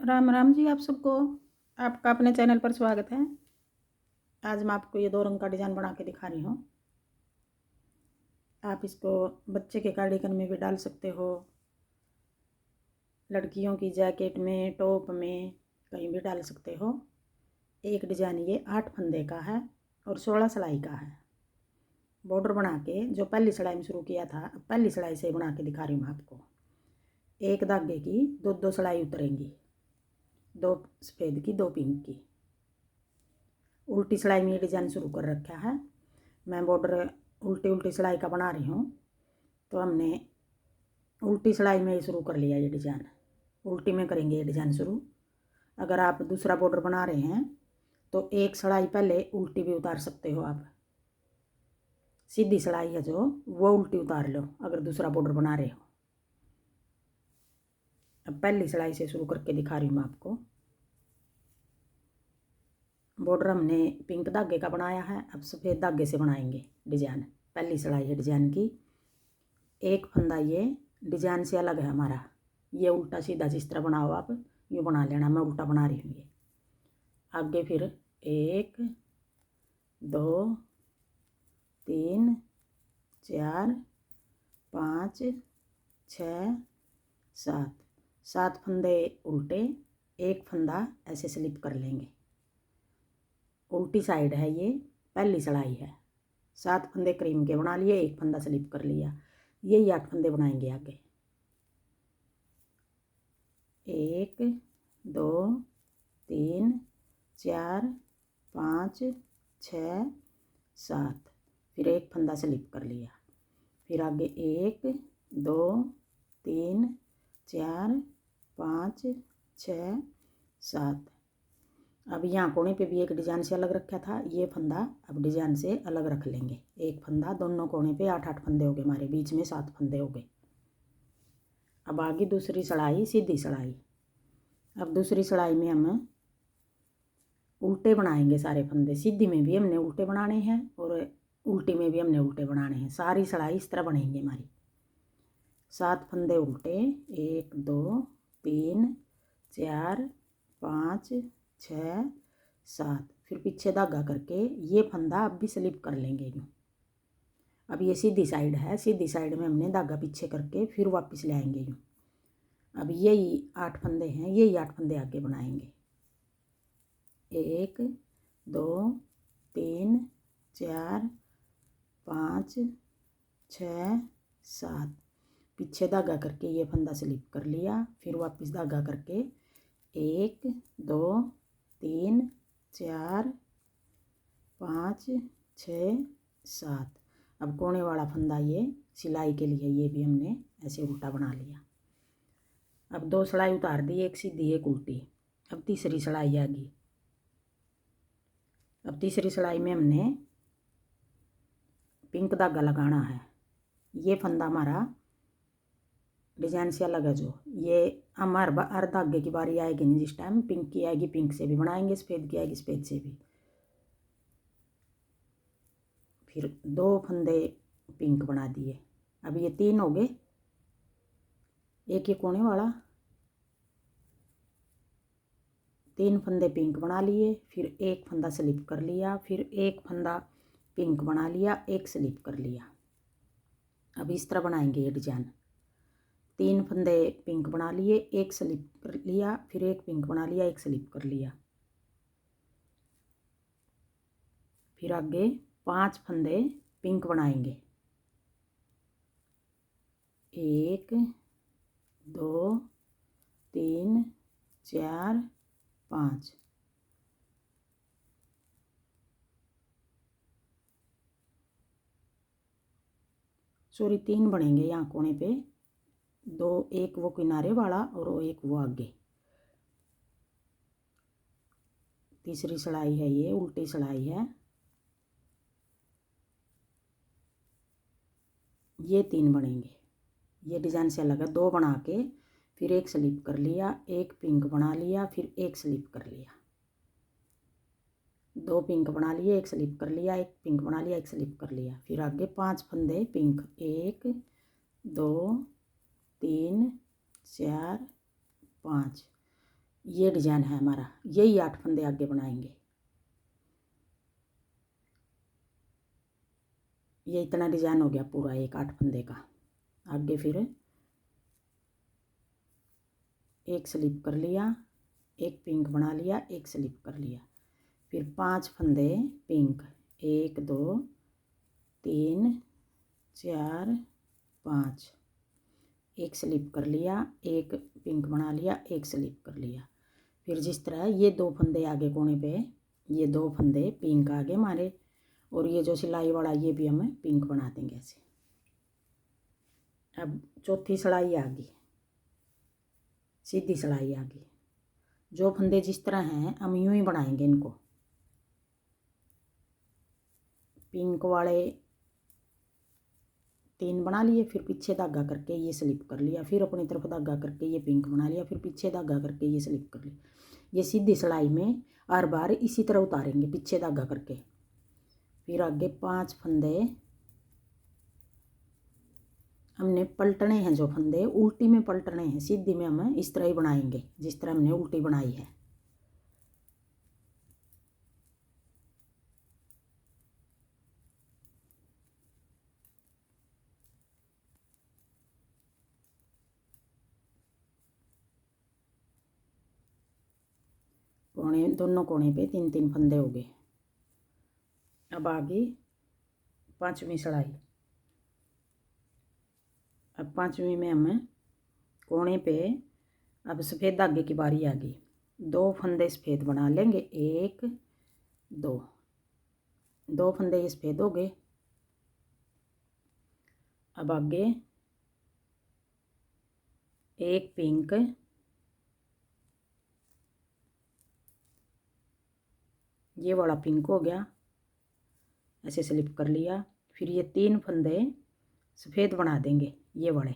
राम राम जी आप सबको। आपका अपने चैनल पर स्वागत है। आज मैं आपको ये 2 रंग का डिज़ाइन बना के दिखा रही हूँ। आप इसको बच्चे के कार्डिगन में भी डाल सकते हो, लड़कियों की जैकेट में, टॉप में, कहीं भी डाल सकते हो। एक डिज़ाइन ये 8 फंदे का है और 16 सिलाई का है। बॉर्डर बना के जो पहली सिलाई में शुरू किया था, पहली सिलाई से बना के दिखा रही हूँ आपको। एक धागे की दो सिलाई उतरेंगी, 2 सफ़ेद की 2 पिंक की। उल्टी सिलाई में ये डिज़ाइन शुरू कर रखा है। मैं बॉर्डर उल्टी सिलाई का बना रही हूँ, तो हमने उल्टी सिलाई में ही शुरू कर लिया। ये डिज़ाइन उल्टी में करेंगे ये डिज़ाइन शुरू। अगर आप दूसरा बॉर्डर बना रहे हैं तो एक सिलाई पहले उल्टी भी उतार सकते हो आप। सीधी सिलाई है जो वो उल्टी उतार लो अगर दूसरा बॉर्डर बना रहे हो। अब पहली सिलाई से शुरू करके दिखा रही हूँ मैं आपको। बॉर्डर हमने पिंक धागे का बनाया है, अब सफ़ेद धागे से बनाएंगे डिज़ाइन। पहली सिलाई है डिज़ाइन की। एक फंदा ये डिज़ाइन से अलग है हमारा। ये उल्टा सीधा जिस तरह बनाओ आप यूँ बना लेना। मैं उल्टा बना रही हूँ ये। आगे फिर 1 2 3 4 5 6 7 7 फंदे उल्टे, एक फंदा ऐसे स्लिप कर लेंगे। उल्टी साइड है ये, पहली सिलाई है। 7 फंदे क्रीम के बना लिए, एक फंदा स्लिप कर लिया। यही 8 फंदे बनाएंगे आगे। 1 2 3 4 5 6 7, फिर एक फंदा स्लिप कर लिया। फिर आगे 1 2 3 4 5 6 7। अब यहाँ कोने पे भी एक डिज़ाइन से अलग रखा था, ये फंदा अब डिज़ाइन से अलग रख लेंगे। एक फंदा दोनों कोने पे 8 फंदे हो गए हमारे, बीच में 7 फंदे हो गए। अब आगे दूसरी सिलाई सीधी सिलाई। अब दूसरी सिलाई में हम उल्टे बनाएंगे सारे फंदे। सीधी में भी हमने उल्टे बनाने हैं और उल्टी में भी हमने उल्टे बनाने हैं। सारी सिलाई इस तरह बनेंगी हमारी। 7 फंदे उल्टे, 1 2 3 4 5 6 7। फिर पीछे धागा करके ये फंदा अब भी स्लिप कर लेंगे यूँ। अब ये सीधी साइड है, सीधी साइड में हमने धागा पीछे करके फिर वापस ले आएंगे यूँ। अब यही 8 फंदे हैं, यही 8 फंदे आगे बनाएंगे। 1 2 3 4 5 6 7। पीछे धागा करके ये फंदा स्लिप कर लिया, फिर वापस धागा करके 1 2 3 4 5 6 7। अब कोने वाला फंदा ये सिलाई के लिए, ये भी हमने ऐसे उल्टा बना लिया। अब 2 सिलाई उतार दी, एक सीधी एक उल्टी। अब तीसरी सिलाई आ गई। अब तीसरी सिलाई में हमने पिंक धागा लगाना है। ये फंदा हमारा डिज़ाइन से अलग है जो, ये हमारे हर धागे की बारी आएगी नहीं। जिस टाइम पिंक की आएगी पिंक से भी बनाएंगे, सफ़ेद की आएगी सफ़ेद से भी। फिर 2 फंदे पिंक बना दिए। अब ये 3 हो गए। एक ये कोने वाला, 3 फंदे पिंक बना लिए, फिर एक फंदा स्लिप कर लिया, फिर एक फंदा पिंक बना लिया, एक स्लिप कर लिया। अब इस तरह बनाएंगे ये डिज़ाइन। 3 फंदे पिंक बना लिए, एक स्लिप कर लिया, फिर एक पिंक बना लिया, एक स्लिप कर लिया। फिर आगे 5 फंदे पिंक बनाएंगे। 1 2 3 4 5। सॉरी 3 बनेंगे यहाँ कोने पे, 2, एक वो किनारे वाला और एक वो आगे। तीसरी सिलाई है ये, उल्टी सिलाई है। ये 3 बनेंगे। ये डिज़ाइन से अलग है। 2 बना के फिर एक स्लिप कर लिया, एक पिंक बना लिया, फिर एक स्लिप कर लिया। 2 पिंक बना लिए, एक स्लिप कर लिया, एक पिंक बना लिया, एक स्लिप कर लिया। फिर आगे 5 फंदे पिंक, 1 2 3 4 5। ये डिजाइन है हमारा, यही 8 फंदे आगे बनाएंगे। ये इतना डिजाइन हो गया पूरा एक 8 फंदे का। आगे फिर एक स्लिप कर लिया, एक पिंक बना लिया, एक स्लिप कर लिया, फिर 5 फंदे पिंक, 1 2 3 4 5, एक स्लिप कर लिया, एक पिंक बना लिया, एक स्लिप कर लिया। फिर जिस तरह ये 2 फंदे आगे कोने पे, ये 2 फंदे पिंक आगे मारे, और ये जो सिलाई वाला ये भी हम पिंक बना देंगे ऐसे। अब चौथी सिलाई आ गई, सीधी सिलाई आ गई। जो फंदे जिस तरह हैं हम यूं ही बनाएंगे इनको। पिंक वाले 3 बना लिए, फिर पीछे धागा करके ये स्लिप कर लिया, फिर अपनी तरफ धागा करके ये पिंक बना लिया, फिर पीछे धागा करके ये स्लिप कर लिया। ये सीधी सिलाई में हर बार इसी तरह उतारेंगे पीछे धागा करके। फिर आगे 5 फंदे हमने पलटने हैं, जो फंदे उल्टी में पलटने हैं, सीधी में हम इस तरह ही बनाएंगे जिस तरह हमने उल्टी बनाई है। कोने, दोनों कोने पे 3-3 फंदे हो गए। अब आगे 5वीं सिलाई। अब 5वीं में हम कोने पे अब सफ़ेद धागे की बारी आ गई। 2 फंदे सफ़ेद बना लेंगे, 1 2 फंदे ये सफ़ेद हो गए। अब आगे एक पिंक, ये वाला पिंक हो गया, ऐसे स्लिप कर लिया। फिर ये 3 फंदे सफ़ेद बना देंगे, ये वाले,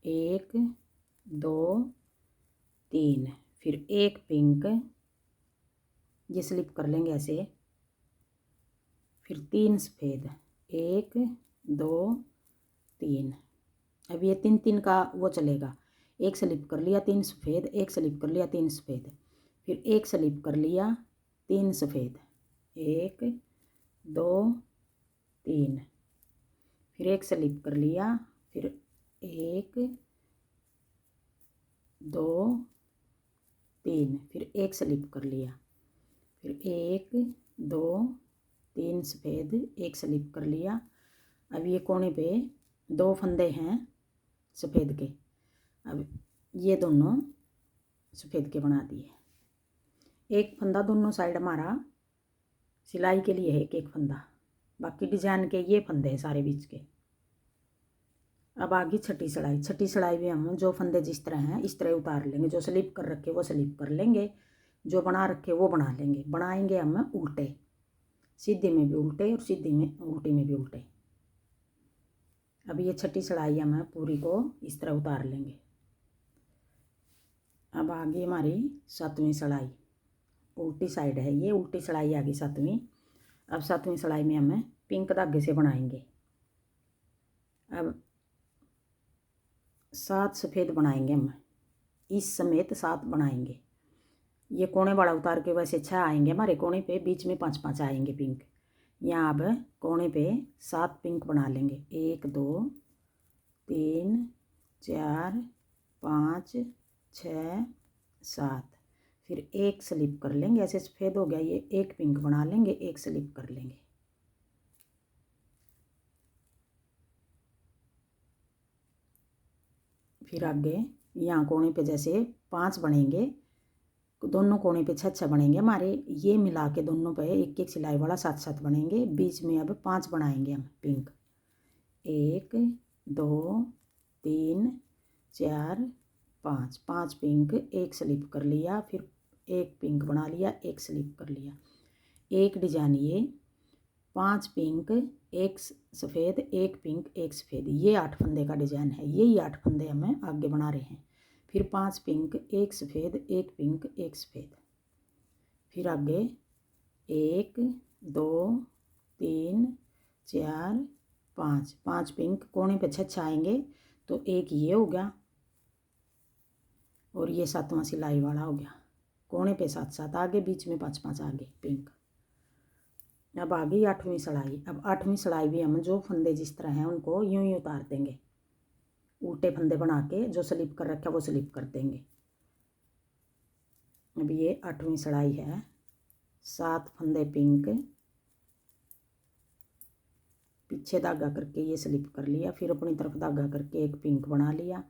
1 2 3, फिर एक पिंक, ये स्लिप कर लेंगे ऐसे, फिर 3 सफ़ेद, 1 2 3। अब ये 3-3 का वो चलेगा, एक स्लिप कर लिया 3 सफ़ेद, एक स्लिप कर लिया 3 सफ़ेद, फिर एक स्लिप कर लिया 3 सफ़ेद, 1 2 3, फिर एक स्लिप कर लिया, फिर 1 2 3, फिर एक स्लिप कर लिया, फिर 1 2 3 सफ़ेद, एक स्लिप कर लिया। अब ये कोने पे 2 फंदे हैं सफ़ेद के, अब ये दोनों सफ़ेद के बना दिए। एक फंदा दोनों साइड हमारा सिलाई के लिए है, एक फंदा, बाकी डिजाइन के ये फंदे हैं सारे बीच के। अब आगे छठी सिलाई। छठी सिलाई में हम जो फंदे जिस तरह हैं इस तरह उतार लेंगे, जो स्लिप कर रखे वो स्लिप कर लेंगे, जो बना रखे वो बना लेंगे। बनाएंगे हम उल्टे, सीधे में भी उल्टे और सीधे में उल्टे में भी उल्टे। अब ये छठी सिलाई हम पूरी को इस तरह उतार लेंगे। अब आगे हमारी 7वीं सिलाई, उल्टी साइड है, ये उल्टी सिलाई आ गई 7वीं। अब 7वीं सिलाई में हम पिंक धागे से बनाएंगे। अब 7 सफ़ेद बनाएंगे हम, इस समेत 7 बनाएंगे। ये कोने वाला उतार के वैसे 6 आएंगे हमारे कोने पे, बीच में 5-5 आएंगे पिंक। यहाँ अब कोने पे 7 पिंक बना लेंगे, 1 2 3 4 5 6 7, फिर एक स्लिप कर लेंगे, ऐसे सफ़ेद हो गया ये, एक पिंक बना लेंगे, एक स्लिप कर लेंगे। फिर आगे यहाँ कोने पे जैसे 5 बनेंगे, दोनों कोने पे 6-6 बनेंगे हमारे, ये मिला के दोनों पे एक एक सिलाई वाला 7-7 बनेंगे। बीच में अब 5 बनाएंगे हम पिंक, 1 2 3 4 5, 5 पिंक, एक स्लिप कर लिया, फिर एक पिंक बना लिया, एक स्लिप कर लिया। एक डिजाइन ये 5 पिंक, एक सफ़ेद, एक पिंक, एक सफ़ेद, ये 8 फंदे का डिजाइन है। यही 8 फंदे हमें आगे बना रहे हैं। फिर 5 पिंक, एक सफ़ेद, एक पिंक, एक सफ़ेद, फिर आगे 1 2 3 4 5, 5 पिंक, कोने पे 6 आएंगे तो एक ये हो गया, और ये 7वां सिलाई वाला हो गया। कोने पे 7-7 आगे, बीच में 5-5 आगे पिंक। अब आ गई 8वीं सिलाई। अब 8वीं सिलाई भी हम जो फंदे जिस तरह हैं उनको यूं ही उतार देंगे, उल्टे फंदे बना के जो स्लिप कर रखा वो स्लिप कर देंगे। अब ये 8वीं सिलाई है, 7 फंदे पिंक, पीछे धागा करके ये स्लिप कर लिया, फिर अपनी तरफ धागा करके एक पिंक बना लिया,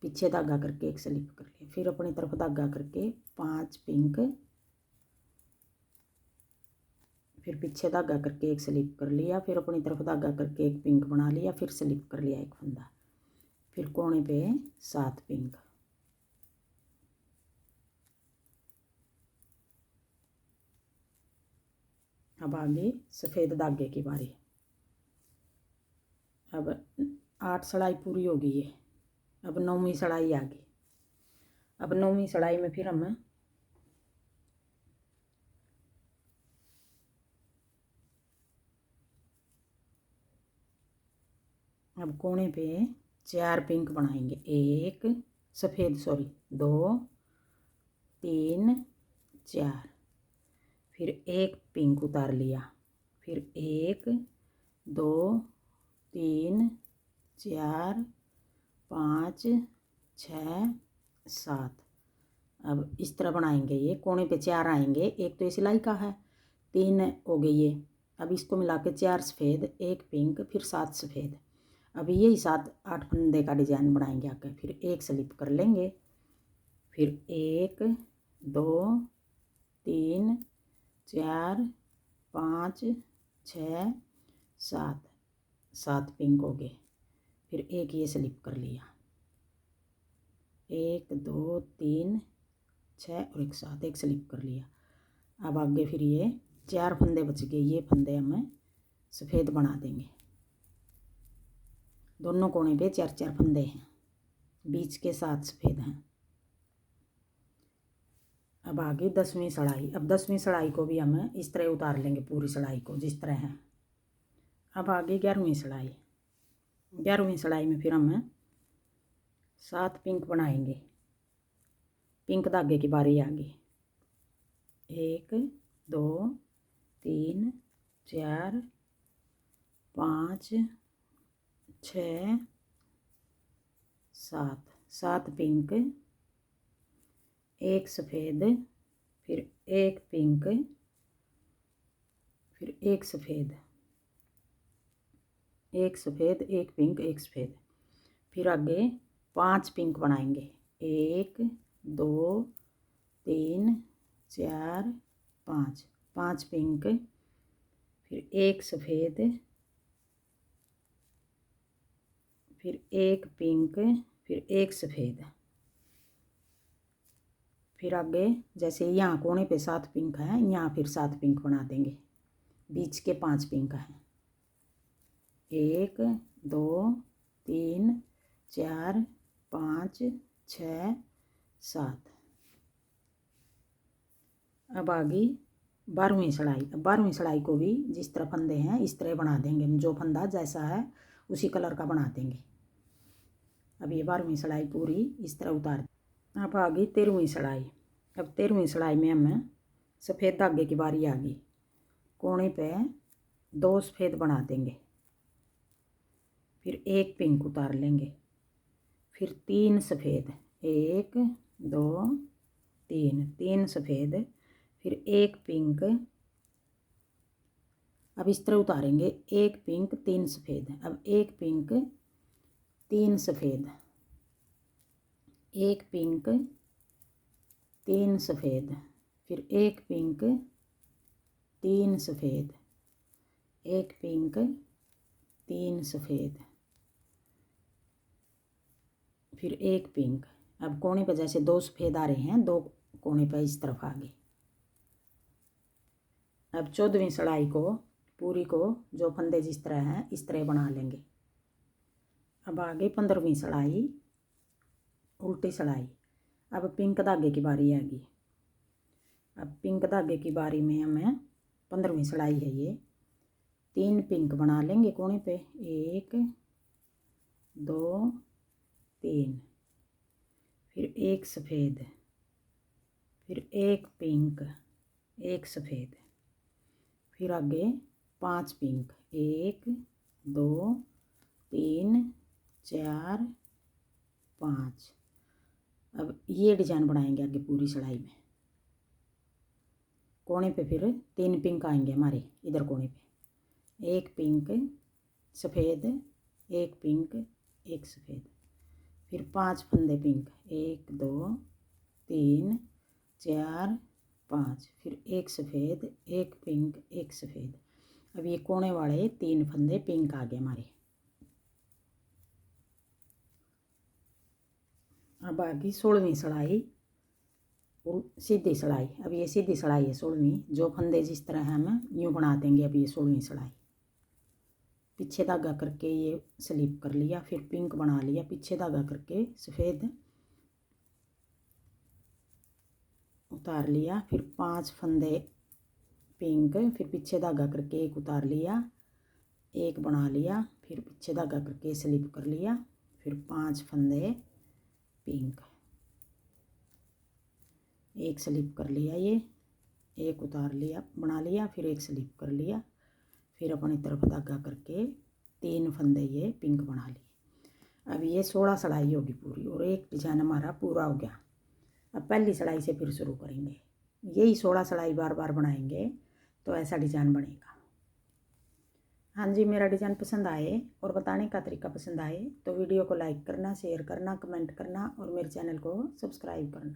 पीछे धागा करके एक स्लिप कर लिया, फिर अपनी तरफ धागा करके 5 पिंक, फिर पीछे धागा करके एक स्लिप कर लिया, फिर अपनी तरफ धागा करके एक पिंक बना लिया, फिर स्लिप कर लिया एक फंदा, फिर कोने पे 7 पिंक। अब आगे सफ़ेद धागे की बारी। अब 8 सिलाई पूरी हो गई है। अब 9वीं सिलाई आ गई। अब 9वीं सिलाई में फिर हम अब कोने पे 4 पिंक बनाएंगे, 1 सफ़ेद 2 3 4, फिर एक पिंक उतार लिया, फिर 1 2 3 4 5 6 7। अब इस तरह बनाएंगे। ये कोने पे 4 आएंगे, एक तो ये सिलाई का है, 3 हो गई ये। अब इसको मिला के 4 सफ़ेद, 1 पिंक, फिर 7 सफ़ेद। अब यही 7-8 फंदे का डिजाइन बनाएंगे आके, फिर एक स्लिप कर लेंगे, फिर 1 2 3 4 5 6 7, 7 पिंक हो गए, फिर एक ये स्लिप कर लिया, 1 2 3 6 और एक 7, एक स्लिप कर लिया। अब आगे फिर ये 4 फंदे बच गए, ये फंदे हमें सफ़ेद बना देंगे। दोनों कोने पे 4-4 फंदे हैं, बीच के 7 सफ़ेद हैं। अब आगे 10वीं सिलाई। अब 10वीं सिलाई को भी हम इस तरह उतार लेंगे, पूरी सिलाई को जिस तरह है। अब आगे 11वीं सिलाई। 11वीं सिलाई में फिर हम 7 पिंक बनाएंगे। पिंक धागे की बारी आ गई, 1 2 3 4 5 6 7, 7 पिंक, एक सफ़ेद, फिर एक पिंक, फिर एक सफ़ेद, एक सफ़ेद, एक पिंक, एक सफ़ेद, फिर आगे 5 पिंक बनाएंगे, 1 2 3 4 5, 5 पिंक, फिर एक सफ़ेद, फिर एक पिंक, फिर एक सफ़ेद, फिर आगे जैसे यहाँ कोने पे 7 पिंक है, यहाँ फिर 7 पिंक बना देंगे, बीच के 5 पिंक हैं, 1 2 3 4 5 6 7। अब आ गई 12वीं सिलाई। अब 12वीं सिलाई को भी जिस तरह फंदे हैं इस तरह बना देंगे हम, जो फंदा जैसा है उसी कलर का बना देंगे। अब ये 12वीं सिलाई पूरी इस तरह उतार। अब आ गई 13वीं सिलाई। अब 13वीं सिलाई में हम सफ़ेद धागे की बारी आ गई, कोने पे 2 सफ़ेद बना देंगे, फिर एक पिंक उतार लेंगे, फिर 3 सफ़ेद, 1 2 3, 3 सफ़ेद, फिर एक पिंक। अब इस तरह उतारेंगे, एक पिंक 3 सफ़ेद। अब एक पिंक 3 सफ़ेद, एक पिंक 3 सफ़ेद, फिर एक पिंक 3 सफ़ेद, एक पिंक 3 सफ़ेद, फिर एक पिंक। अब कोने पर जैसे 2 सफ़ेद आ रहे हैं, 2 कोने पर इस तरफ आ गए। अब 14वीं सिलाई को पूरी को जो फंदे जिस तरह हैं इस तरह बना लेंगे। अब आगे 15वीं सिलाई, उल्टी सिलाई। अब पिंक धागे की बारी आ गई। अब पिंक धागे की बारी में हमें 15वीं सिलाई है ये, 3 पिंक बना लेंगे कोने पे, 1 2 3, फिर एक सफ़ेद, फिर एक पिंक, एक सफ़ेद, फिर आगे 5 पिंक, 1 2 3 4 5। अब ये डिजाइन बनाएंगे आगे पूरी सिलाई में। कोने पे फिर 3 पिंक आएंगे हमारे इधर कोने पे, एक पिंक सफ़ेद, एक पिंक, एक सफ़ेद, फिर 5 फंदे पिंक, 1 2 3 4 5, फिर एक सफ़ेद, एक पिंक, एक सफ़ेद। अब ये कोने वाले 3 फंदे पिंक आ गए हमारे। अब आगे 16वीं सिलाई सीधी सिलाई। अब ये सीधी सिलाई है 16वीं, जो फंदे जिस तरह हम यूँ बना देंगे। अब ये 16वीं सिलाई, पीछे धागा करके ये स्लिप कर लिया, फिर पिंक बना लिया, पीछे धागा करके सफ़ेद उतार लिया, फिर 5 फंदे पिंक, फिर पीछे धागा करके एक उतार लिया, एक बना लिया, फिर पीछे धागा करके स्लिप कर लिया, फिर 5 फंदे पिंक, एक स्लिप कर लिया, ये एक उतार लिया बना लिया, फिर एक स्लिप कर लिया, फिर अपनी तरफ धागा करके 3 फंदे ये पिंक बना लिए। अब ये 16 सिलाई होगी पूरी और एक डिजाइन हमारा पूरा हो गया। अब पहली सिलाई से फिर शुरू करेंगे, यही 16 सिलाई बार बार बनाएंगे तो ऐसा डिजाइन बनेगा। हाँ जी, मेरा डिज़ाइन पसंद आए और बताने का तरीका पसंद आए तो वीडियो को लाइक करना, शेयर करना, कमेंट करना और मेरे चैनल को सब्सक्राइब करना।